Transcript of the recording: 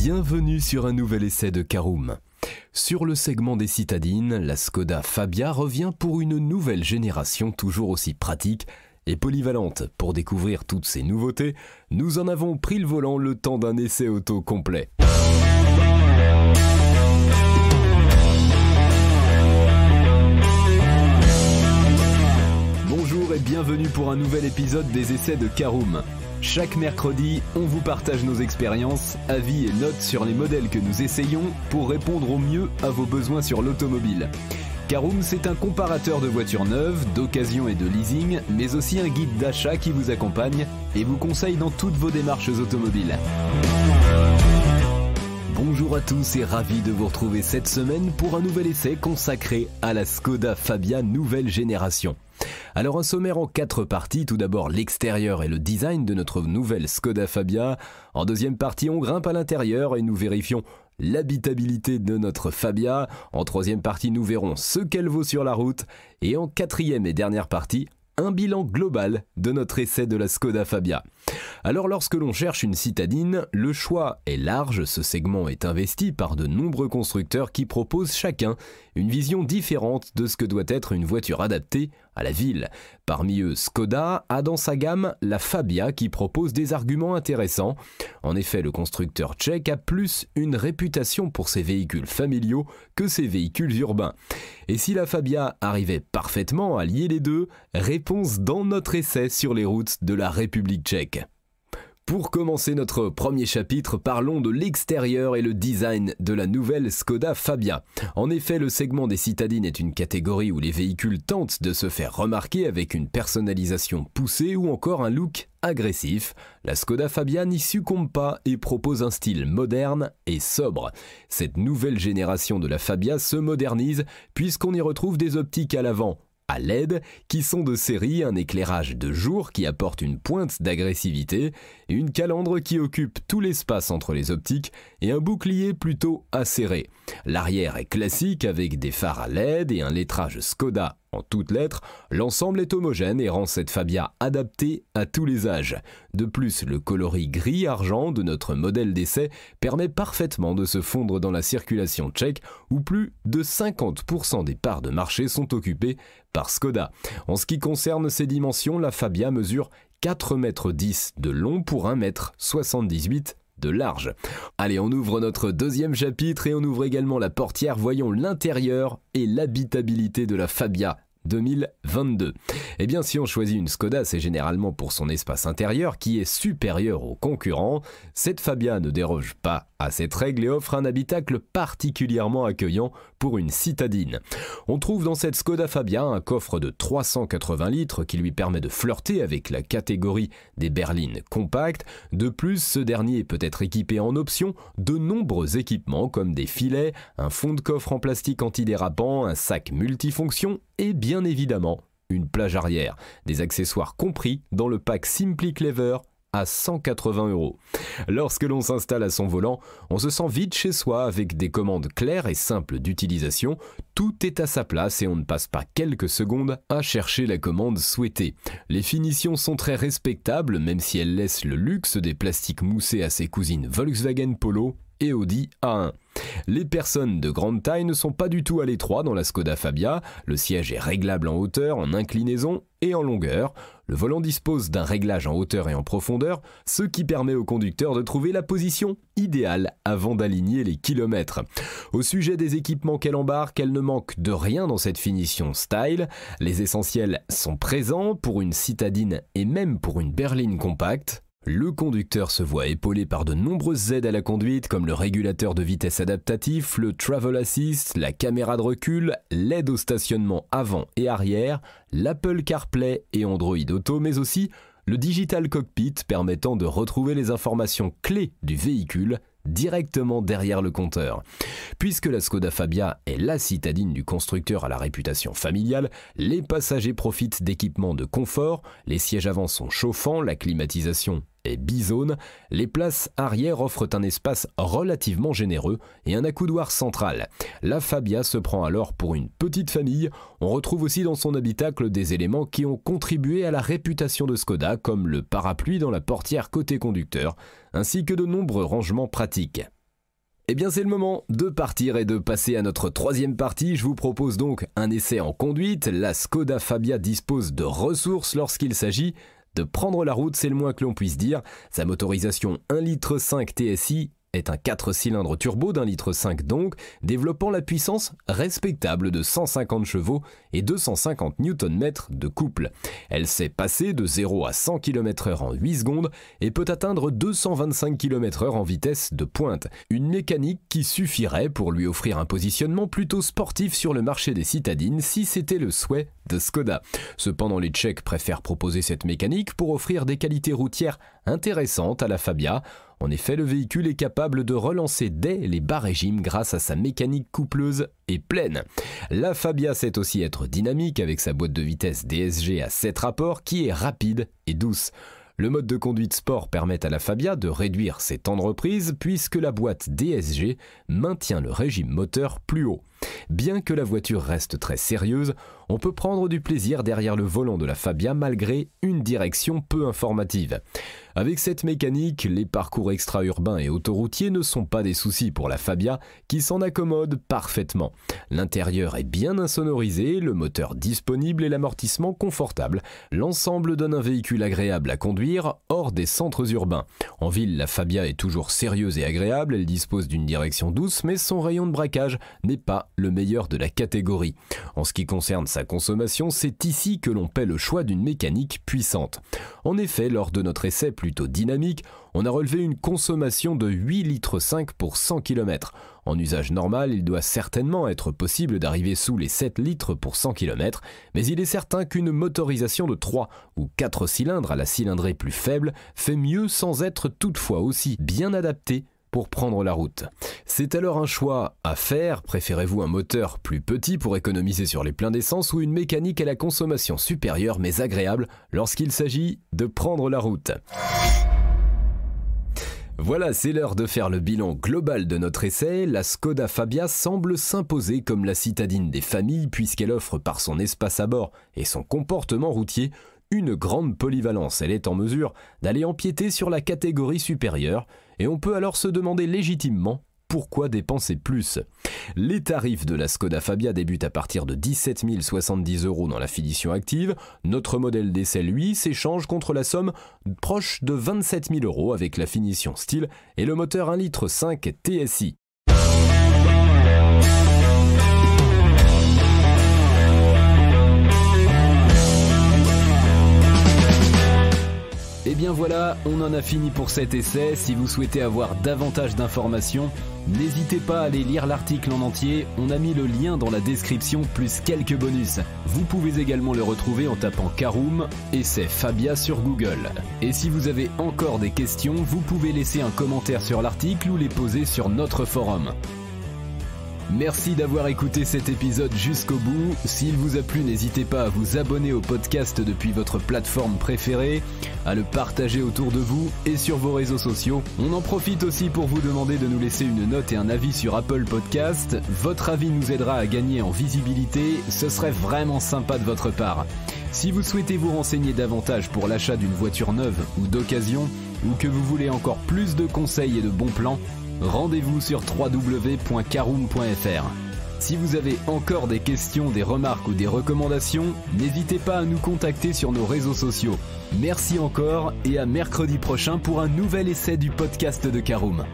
Bienvenue sur un nouvel essai de Caroom. Sur le segment des citadines, la Skoda Fabia revient pour une nouvelle génération toujours aussi pratique et polyvalente. Pour découvrir toutes ces nouveautés, nous en avons pris le volant le temps d'un essai auto complet. Bonjour et bienvenue pour un nouvel épisode des essais de Caroom. Chaque mercredi, on vous partage nos expériences, avis et notes sur les modèles que nous essayons pour répondre au mieux à vos besoins sur l'automobile. Caroom, c'est un comparateur de voitures neuves, d'occasion et de leasing, mais aussi un guide d'achat qui vous accompagne et vous conseille dans toutes vos démarches automobiles. Bonjour à tous et ravi de vous retrouver cette semaine pour un nouvel essai consacré à la Skoda Fabia nouvelle génération. Alors un sommaire en 4 parties, tout d'abord l'extérieur et le design de notre nouvelle Skoda Fabia. En deuxième partie, on grimpe à l'intérieur et nous vérifions l'habitabilité de notre Fabia. En troisième partie, nous verrons ce qu'elle vaut sur la route. Et en quatrième et dernière partie, un bilan global de notre essai de la Skoda Fabia. Alors lorsque l'on cherche une citadine, le choix est large, ce segment est investi par de nombreux constructeurs qui proposent chacun une vision différente de ce que doit être une voiture adaptée à la ville. Parmi eux, Skoda a dans sa gamme la Fabia qui propose des arguments intéressants. En effet, le constructeur tchèque a plus une réputation pour ses véhicules familiaux que ses véhicules urbains. Et si la Fabia arrivait parfaitement à lier les deux, réponse dans notre essai sur les routes de la République tchèque. Pour commencer notre premier chapitre, parlons de l'extérieur et le design de la nouvelle Skoda Fabia. En effet, le segment des citadines est une catégorie où les véhicules tentent de se faire remarquer avec une personnalisation poussée ou encore un look agressif. La Skoda Fabia n'y succombe pas et propose un style moderne et sobre. Cette nouvelle génération de la Fabia se modernise puisqu'on y retrouve des optiques à l'avant à LED qui sont de série, un éclairage de jour qui apporte une pointe d'agressivité, une calandre qui occupe tout l'espace entre les optiques et un bouclier plutôt acéré. L'arrière est classique avec des phares à LED et un lettrage Skoda en toutes lettres. L'ensemble est homogène et rend cette Fabia adaptée à tous les âges. De plus, le coloris gris-argent de notre modèle d'essai permet parfaitement de se fondre dans la circulation tchèque où plus de 50% des parts de marché sont occupées par Skoda. En ce qui concerne ses dimensions, la Fabia mesure 4,10 m de long pour 1,78 m de large. Allez, on ouvre notre deuxième chapitre et on ouvre également la portière. Voyons l'intérieur et l'habitabilité de la Fabia 2022. Eh bien, si on choisit une Skoda, c'est généralement pour son espace intérieur qui est supérieur aux concurrents. Cette Fabia ne déroge pas à cette règle et offre un habitacle particulièrement accueillant pour une citadine. On trouve dans cette Skoda Fabia un coffre de 380 litres qui lui permet de flirter avec la catégorie des berlines compactes. De plus, ce dernier peut être équipé en option de nombreux équipements comme des filets, un fond de coffre en plastique antidérapant, un sac multifonction et bien évidemment une plage arrière. Des accessoires compris dans le pack Simply Clever à 180 €. Lorsque l'on s'installe à son volant, on se sent vite chez soi avec des commandes claires et simples d'utilisation. Tout est à sa place et on ne passe pas quelques secondes à chercher la commande souhaitée. Les finitions sont très respectables même si elles laissent le luxe des plastiques moussés à ses cousines Volkswagen Polo et Audi A1. Les personnes de grande taille ne sont pas du tout à l'étroit dans la Skoda Fabia. Le siège est réglable en hauteur, en inclinaison et en longueur. Le volant dispose d'un réglage en hauteur et en profondeur, ce qui permet au conducteur de trouver la position idéale avant d'aligner les kilomètres. Au sujet des équipements qu'elle embarque, elle ne manque de rien dans cette finition style. Les essentiels sont présents pour une citadine et même pour une berline compacte. Le conducteur se voit épaulé par de nombreuses aides à la conduite comme le régulateur de vitesse adaptatif, le Travel Assist, la caméra de recul, l'aide au stationnement avant et arrière, l'Apple CarPlay et Android Auto, mais aussi le Digital Cockpit permettant de retrouver les informations clés du véhicule directement derrière le compteur. Puisque la Skoda Fabia est la citadine du constructeur à la réputation familiale, les passagers profitent d'équipements de confort, les sièges avant sont chauffants, la climatisation est bizone, les places arrière offrent un espace relativement généreux et un accoudoir central. La Fabia se prend alors pour une petite famille. On retrouve aussi dans son habitacle des éléments qui ont contribué à la réputation de Skoda, comme le parapluie dans la portière côté conducteur, ainsi que de nombreux rangements pratiques. Eh bien c'est le moment de partir et de passer à notre troisième partie. Je vous propose donc un essai en conduite. La Skoda Fabia dispose de ressources lorsqu'il s'agit de prendre la route, c'est le moins que l'on puisse dire. Sa motorisation 1,5 litre TSI est un 4 cylindres turbo d'1,5 litre donc, développant la puissance respectable de 150 chevaux et 250 Nm de couple. Elle sait passer de 0 à 100 km/h en 8 secondes et peut atteindre 225 km/h en vitesse de pointe. Une mécanique qui suffirait pour lui offrir un positionnement plutôt sportif sur le marché des citadines si c'était le souhait de Skoda. Cependant, les Tchèques préfèrent proposer cette mécanique pour offrir des qualités routières intéressantes à la Fabia. En effet, le véhicule est capable de relancer dès les bas régimes grâce à sa mécanique coupleuse et pleine. La Fabia sait aussi être dynamique avec sa boîte de vitesse DSG à 7 rapports qui est rapide et douce. Le mode de conduite sport permet à la Fabia de réduire ses temps de reprise puisque la boîte DSG maintient le régime moteur plus haut. Bien que la voiture reste très sérieuse, on peut prendre du plaisir derrière le volant de la Fabia malgré une direction peu informative. Avec cette mécanique, les parcours extra-urbains et autoroutiers ne sont pas des soucis pour la Fabia qui s'en accommode parfaitement. L'intérieur est bien insonorisé, le moteur disponible et l'amortissement confortable. L'ensemble donne un véhicule agréable à conduire hors des centres urbains. En ville, la Fabia est toujours sérieuse et agréable, elle dispose d'une direction douce mais son rayon de braquage n'est pas le meilleur de la catégorie. En ce qui concerne sa consommation, c'est ici que l'on paie le choix d'une mécanique puissante. En effet, lors de notre essai plutôt dynamique, on a relevé une consommation de 8,5 litres pour 100 km. En usage normal, il doit certainement être possible d'arriver sous les 7 litres pour 100 km, mais il est certain qu'une motorisation de 3 ou 4 cylindres à la cylindrée plus faible fait mieux sans être toutefois aussi bien adaptée pour prendre la route. C'est alors un choix à faire. Préférez-vous un moteur plus petit pour économiser sur les pleins d'essence ou une mécanique à la consommation supérieure mais agréable lorsqu'il s'agit de prendre la route ? Voilà, c'est l'heure de faire le bilan global de notre essai. La Skoda Fabia semble s'imposer comme la citadine des familles puisqu'elle offre par son espace à bord et son comportement routier une grande polyvalence. Elle est en mesure d'aller empiéter sur la catégorie supérieure et on peut alors se demander légitimement pourquoi dépenser plus. Les tarifs de la Skoda Fabia débutent à partir de 17 070 € dans la finition active. Notre modèle d'essai, lui, s'échange contre la somme proche de 27 000 € avec la finition style et le moteur 1,5 litre TSI. Et bien voilà, on en a fini pour cet essai. Si vous souhaitez avoir davantage d'informations, n'hésitez pas à aller lire l'article en entier. On a mis le lien dans la description plus quelques bonus. Vous pouvez également le retrouver en tapant Caroom essai Fabia sur Google. Et si vous avez encore des questions, vous pouvez laisser un commentaire sur l'article ou les poser sur notre forum. Merci d'avoir écouté cet épisode jusqu'au bout. S'il vous a plu, n'hésitez pas à vous abonner au podcast depuis votre plateforme préférée, à le partager autour de vous et sur vos réseaux sociaux. On en profite aussi pour vous demander de nous laisser une note et un avis sur Apple Podcast. Votre avis nous aidera à gagner en visibilité, ce serait vraiment sympa de votre part. Si vous souhaitez vous renseigner davantage pour l'achat d'une voiture neuve ou d'occasion, ou que vous voulez encore plus de conseils et de bons plans, rendez-vous sur www.caroom.fr. Si vous avez encore des questions, des remarques ou des recommandations, n'hésitez pas à nous contacter sur nos réseaux sociaux. Merci encore et à mercredi prochain pour un nouvel essai du podcast de Caroom.